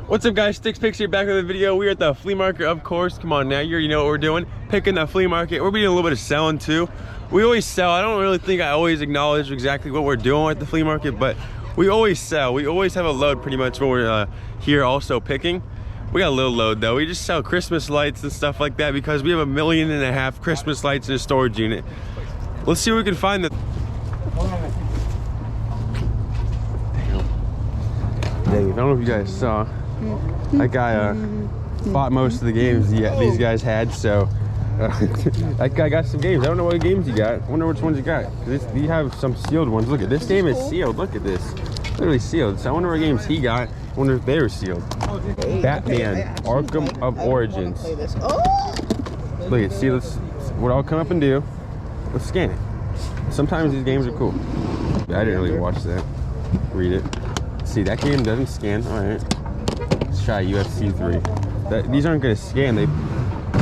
What's up guys, Stixx Picks here, back with a video. We're at the flea market, of course. Come on now, you already know what we're doing. Picking the flea market. We're doing a little bit of selling too. We always sell. I don't really think I always acknowledge exactly what we're doing at the flea market, but we always sell. We always have a load pretty much when we're here also picking. We got a little load though. We just sell Christmas lights and stuff like that because we have 1.5 million Christmas lights in a storage unit. Let's see what we can find. Dang, I don't know if you guys saw. That guy bought most of the games these guys had, so that guy got some games. I don't know what games you got. I wonder which ones you got. You have some sealed ones. Look at this game is sealed. Look at this, literally sealed. So I wonder what games he got. I wonder if they were sealed. Batman, Arkham of Origins. Look at, see, what I'll come up and do. Let's scan it. Sometimes these games are cool. I didn't really watch that. Read it. See, that game doesn't scan. All right. Let's try UFC 3. These aren't gonna scan.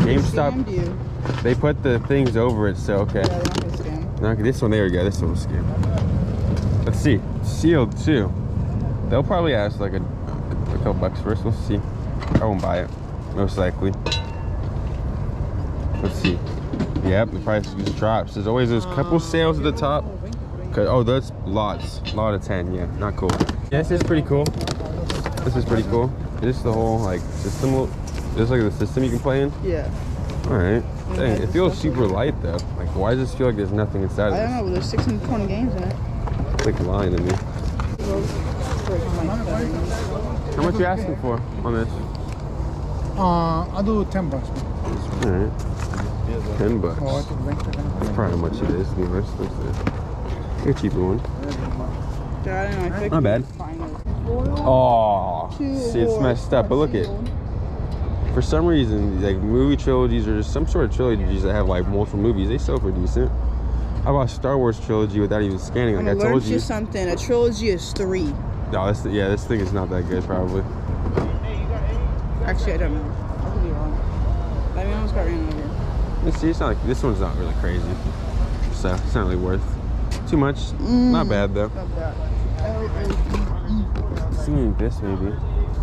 GameStop. They put the things over it, so okay. Yeah, they're not gonna scan. Okay, this one, there we go. This one will scan. Let's see. Sealed too. They'll probably ask like a couple bucks first. We'll see. I won't buy it, most likely. Let's see. Yep, the price just drops. There's always those couple sales at the top. Oh, that's lots. Lot of 10. Yeah, not cool. Yeah, this is pretty cool. This is pretty cool. Just the whole like system, just like the system you can play in. Yeah. All right. Dang, it feels super light though. Like, why does this feel like there's nothing inside of it? I don't know, but there's 620 games in it. It's like lying to me. How much are you asking for on this? I'll do 10 bucks. All right. $10. That's probably how much it is, to be honest. Get a cheaper one. Yeah, I don't know. I Not bad. Oh, see, it's messed up. But look at, for some reason, like movie trilogies or just some sort of trilogies that have like multiple movies, they sell for decent. How about Star Wars trilogy without even scanning? Like I told you. Something. A trilogy is 3. No, this thing is not that good, probably. Actually, I don't know. I could be wrong. I mean, I almost got ran over. Let's see, it's not like, this one's not really crazy, so it's not really worth too much. Not bad though. Not bad. Seeing this maybe.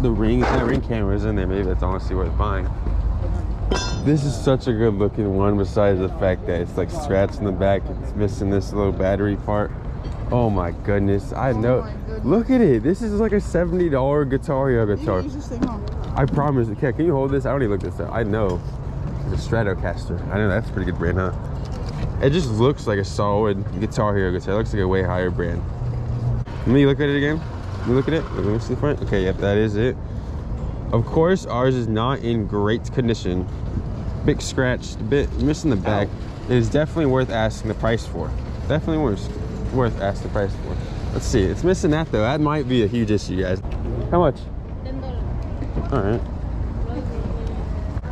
The ring, that ring camera is in there. Maybe that's honestly worth buying. This is such a good looking one, besides the fact that it's like scratched in the back. It's missing this little battery part. Oh my goodness, I know. Look at it. This is like a $70 Guitar Hero guitar. I promise. Okay, can you hold this? I already looked this up. I know. It's a Stratocaster. I know that's a pretty good brand, huh? It just looks like a solid Guitar Hero guitar. It looks like a way higher brand. Let me look at it again. Let me look at it. Let me see the front. Okay, yep, that is it. Of course, ours is not in great condition. Bit scratched, a bit missing the back. It is definitely worth asking the price for. Definitely worth asking the price for. Let's see. It's missing that though. That might be a huge issue, guys. How much? $10. All right.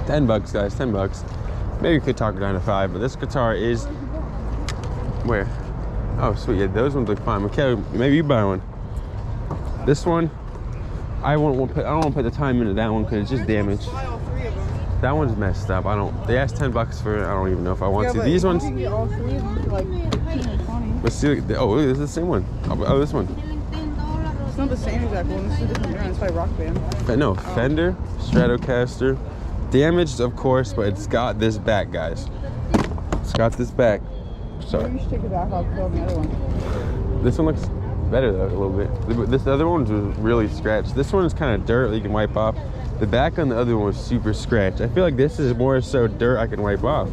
10 bucks, guys. 10 bucks. Maybe we could talk it down to 5, but this guitar is where? Oh, sweet. Yeah, those ones look fine. Okay, maybe you buy one. This one, I don't want to put the time into that one because it's just damaged. That one's messed up. They asked 10 bucks for it. I don't even know if I want to. These ones. All 3 of them for like 15 or 20. Let's see. Oh, look, this is the same one. Oh, this one. It's not the same exact one. This is a different brand. It's by Rock Band. No, Fender, Stratocaster. Damaged, of course, but it's got this back, guys. It's got this back. Sorry. Maybe you should take the back off and put on the other one. This one looks better though, a little bit. This other one was really scratched. This one is kind of dirt that you can wipe off. The back on the other one was super scratched. I feel like this is more so dirt I can wipe off.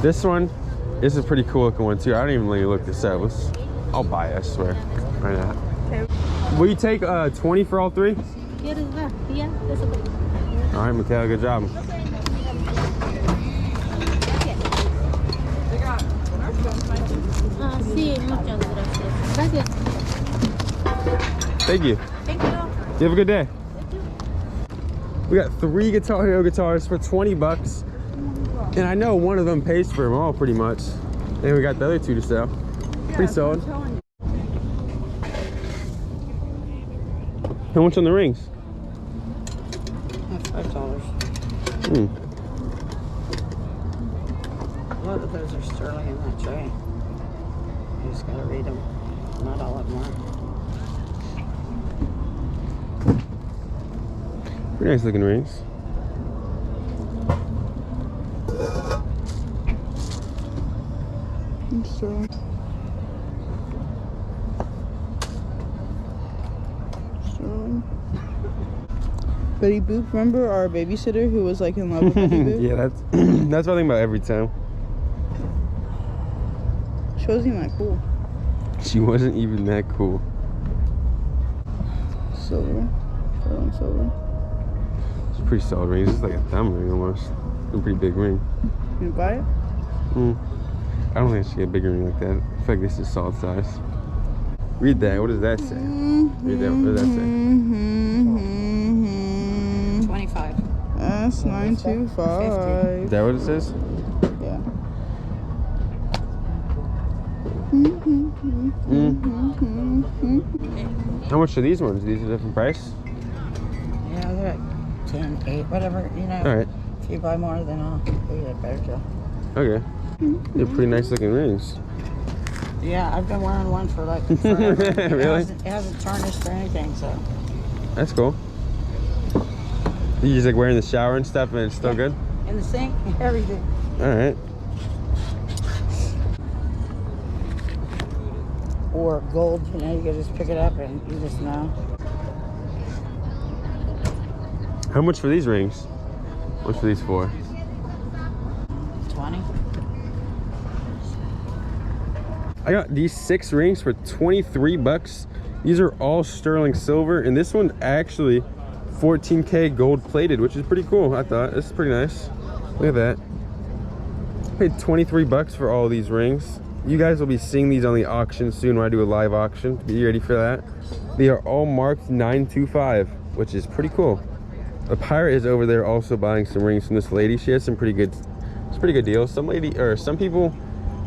This is a pretty cool looking one too. I don't even really look this up. I'll buy it, I swear. Right now. Okay. Will you take 20 for all 3? All right, Mikhail, good job. Thank you. Thank you. You have a good day. We got 3 Guitar Hero guitars for 20 bucks. And I know one of them pays for them all pretty much. And we got the other 2 to sell. Pretty solid. How much on the rings? $5. Look, those are sterling in that tray. You just gotta read them. Not all of them are. Pretty nice looking rings. Sterling. Sterling. Betty Boop, remember our babysitter who was like in love with Betty Boop? Yeah, that's what I think about every time. She wasn't even that cool. She wasn't even that cool. Silver. Sterling silver. It's a pretty solid ring. It's like a thumb ring almost. A pretty big ring. You gonna buy it? I don't think I should get a bigger ring like that. I feel like this is solid size. Read that. What does that say? Read that. What does that say? 25. S925. Is that what it says? Yeah. How much are these ones? These are different price? Yeah, they're like 10, 8, whatever, you know. All right. If you buy more, then I'll give you a better deal. Okay. They're pretty nice looking rings. Yeah, I've been wearing one for like forever. Really? It hasn't tarnished or anything, so. That's cool. You just like wearing the shower and stuff and it's still good? In the sink, everything. All right. Or gold, you know, you can just pick it up and you just know. How much for these rings? How much for these for? 20. I got these 6 rings for 23 bucks. These are all sterling silver, and this one actually 14K gold plated, which is pretty cool. I thought this is pretty nice. Look at that. Paid 23 bucks for all these rings. You guys will be seeing these on the auction soon when I do a live auction. Be ready for that. They are all marked 925, which is pretty cool. The pirate is over there also buying some rings from this lady. She has some pretty good deals. Some people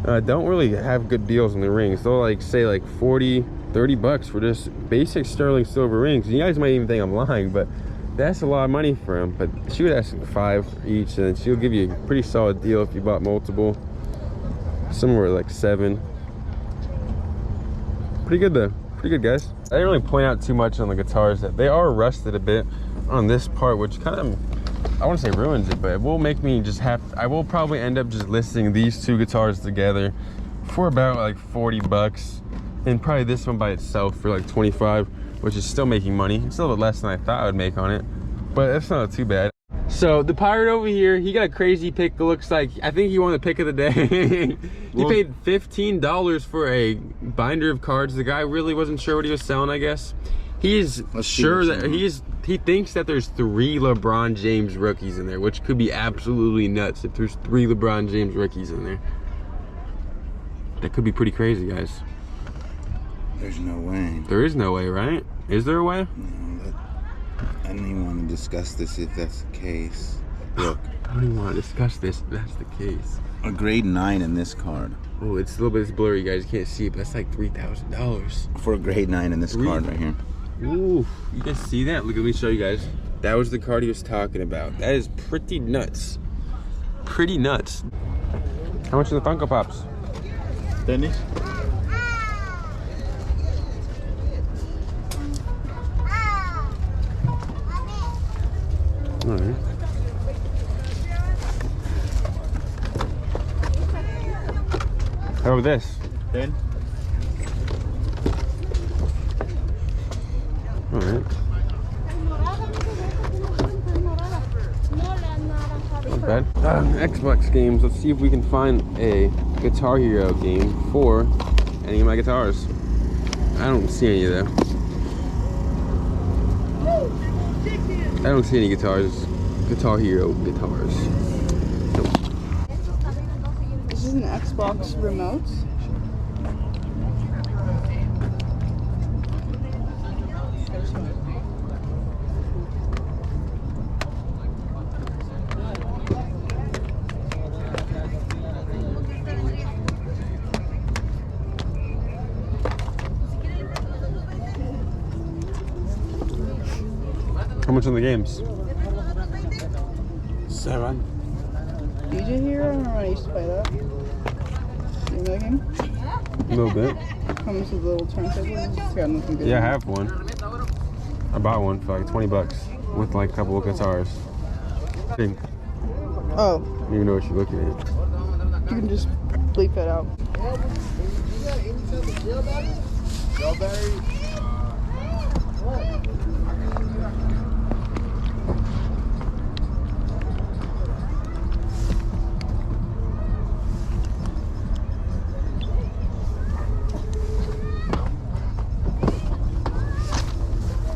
don't really have good deals on the rings. They'll like say like 40, 30 bucks for just basic sterling silver rings. You guys might even think I'm lying, but that's a lot of money for them. But she would ask for 5 each, and she'll give you a pretty solid deal if you bought multiple. Somewhere like 7. Pretty good though. Pretty good, guys. I didn't really point out too much on the guitars that they are rusted a bit on this part, which kind of, I want to say ruins it, but it will make me just I will probably end up just listing these 2 guitars together for about like 40 bucks, and probably this one by itself for like 25, which is still making money. It's a little bit less than I thought I would make on it, but it's not too bad. So the pirate over here, he got a crazy pick. It looks like, I think he won the pick of the day. He paid $15 for a binder of cards. The guy really wasn't sure what he was selling, I guess. He's sure that he thinks that there's 3 LeBron James rookies in there, which could be absolutely nuts if there's 3 LeBron James rookies in there. That could be pretty crazy, guys. There's no way. There is no way, right? Is there a way? No, I don't even want to discuss this if that's the case. Look. I don't even want to discuss this if that's the case. A grade 9 in this card. Oh, it's a little bit blurry, you guys can't see it, but that's like $3,000. For a grade 9 in this card right here. Ooh, you guys see that? Look, let me show you guys. That was the card he was talking about. That is pretty nuts. Pretty nuts. How much are the Funko Pops? Dennis? All right. How about this? 10. All right. Not bad. Xbox games. Let's see if we can find a Guitar Hero game for any of my guitars. I don't see any though. I don't see any guitars. Guitar Hero guitars. Nope. This is an Xbox remote. How much on the games? 7. DJ Hero? I remember I used to play that. You know that game? A little bit. Comes with a little turntable. It's got nothing good. Yeah, I have one. I bought one for like 20 bucks. with like a couple of guitars. Think. Oh, I don't even know what you're looking at. you can just bleep it out.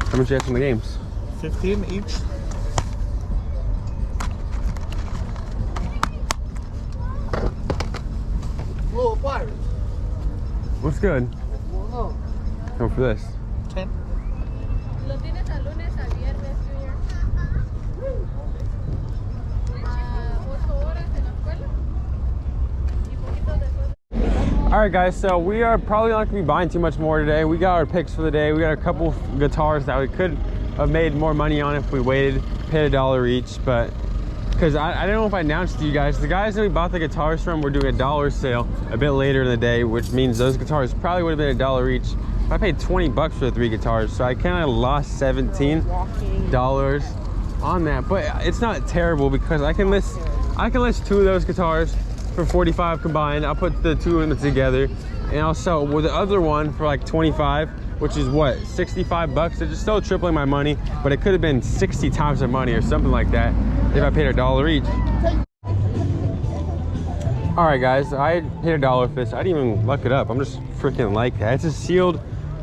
How much you have from the games? 15 each. Little pirates. What's good? Come for this. 10. Lo tienes a lunes a viernes, Junior. 8 horas en la escuela. Y poquito después. All right, guys. So we are probably not gonna be buying too much more today. We got our picks for the day. We got a couple guitars that we could have made more money on if we waited, paid $1 each, but because I don't know if I announced to you guys, the guys that we bought the guitars from were doing a $1 sale a bit later in the day, which means those guitars probably would have been $1 each. I paid 20 bucks for the 3 guitars, so I kind of lost $17 on that. But it's not terrible because I can list 2 of those guitars for 45 combined. I'll put the 2 of them together, and I'll sell with the other one for like 25, which is what, 65 bucks. It's just still tripling my money, but it could have been 60 times the money or something like that if I paid $1 each. All right, guys, I paid $1 for this. I didn't even look it up. I'm just freaking like that. It's a sealed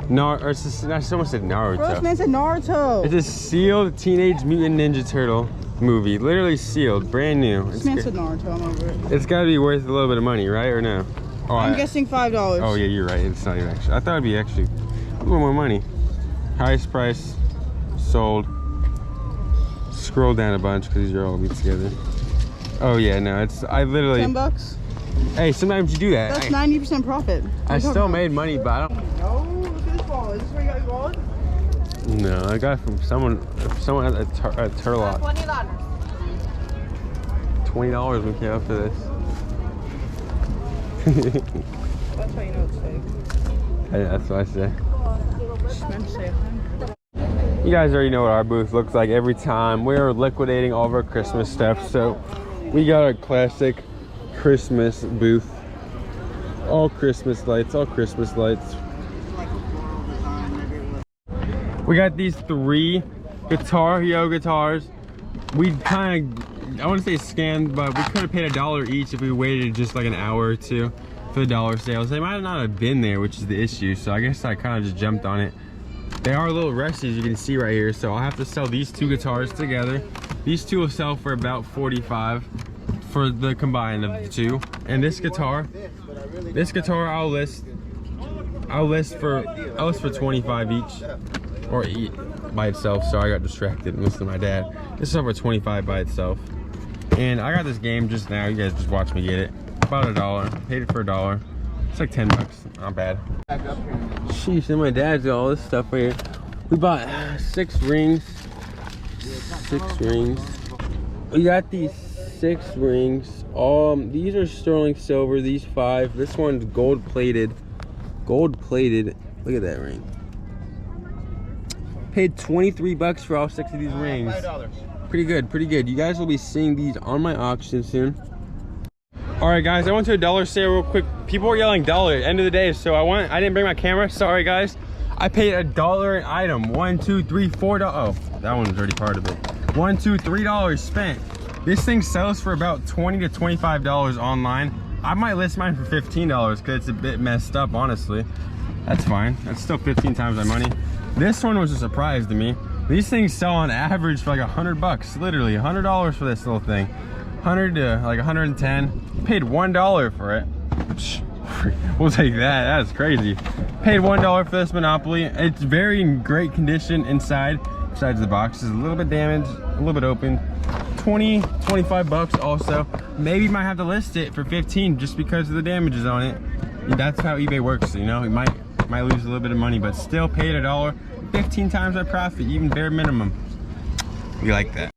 someone said Naruto. Bro, this man said Naruto. It's a sealed Teenage Mutant Ninja Turtle movie. Literally sealed, brand new. This man said Naruto, I'm over it. It's gotta be worth a little bit of money, right? Or no? Oh, I'm guessing $5. Oh yeah, you're right. It's not even actually. I thought it'd be actually a little more money. Highest price sold. Scroll down a bunch because these are all mixed together. Oh yeah, no, I literally 10 bucks? Hey, sometimes you do that. That's 90% profit. I still made money, but I don't. No, look at this ball. Is this where you got your wallet? No, I got it from someone at a Turlock. $20 we came up for this. That's how you know it's fake. That's what I say. Just meant to say You guys already know what our booth looks like every time. We're liquidating all of our Christmas stuff, so we got our classic Christmas booth. All Christmas lights, all Christmas lights. We got these 3 Guitar Hero guitars. We kind of, I want to say scammed, but we could have paid $1 each if we waited just like an hour or 2 for the $1 sales. They might not have been there, which is the issue, so I guess I kind of just jumped on it. They are a little rusty, as you can see right here, so I'll have to sell these 2 guitars together. These 2 will sell for about 45 for the combined of the 2. And this guitar I'll list for 25 each, or eat by itself. So I got distracted and listened to my dad. This is over 25 by itself. And I got this game just now. You guys just watch me get it. About $1. Paid it for $1. It's like 10 bucks. Not bad. Sheesh, and my dad's got all this stuff right here. We bought 6 rings. 6 rings. We got these 6 rings. These are sterling silver. These 5. This one's gold plated. Gold plated. Look at that ring. Paid 23 bucks for all 6 of these rings. Pretty good, pretty good. You guys will be seeing these on my auction soon. All right, guys, I went to a $1 sale real quick. People were yelling $1 end of the day, so I didn't bring my camera. Sorry, guys. I paid $1 an item. $1, 2, 3, $4. Oh, that one was already part of it. $1, 2, $3 spent. This thing sells for about $20 to $25 online. I might list mine for $15 because it's a bit messed up, honestly. That's fine. That's still 15 times my money. This one was a surprise to me. These things sell on average for like 100 bucks, literally $100 for this little thing. 100 to like 110. Paid $1 for it. We'll take that. That's crazy. Paid $1 for this Monopoly. It's very in great condition inside. Besides the box is a little bit damaged, a little bit open. 20, 25 bucks also. Maybe might have to list it for 15 just because of the damages on it. That's how eBay works, you know. You might lose a little bit of money, but still paid $1. 15 times my profit, even bare minimum. We like that.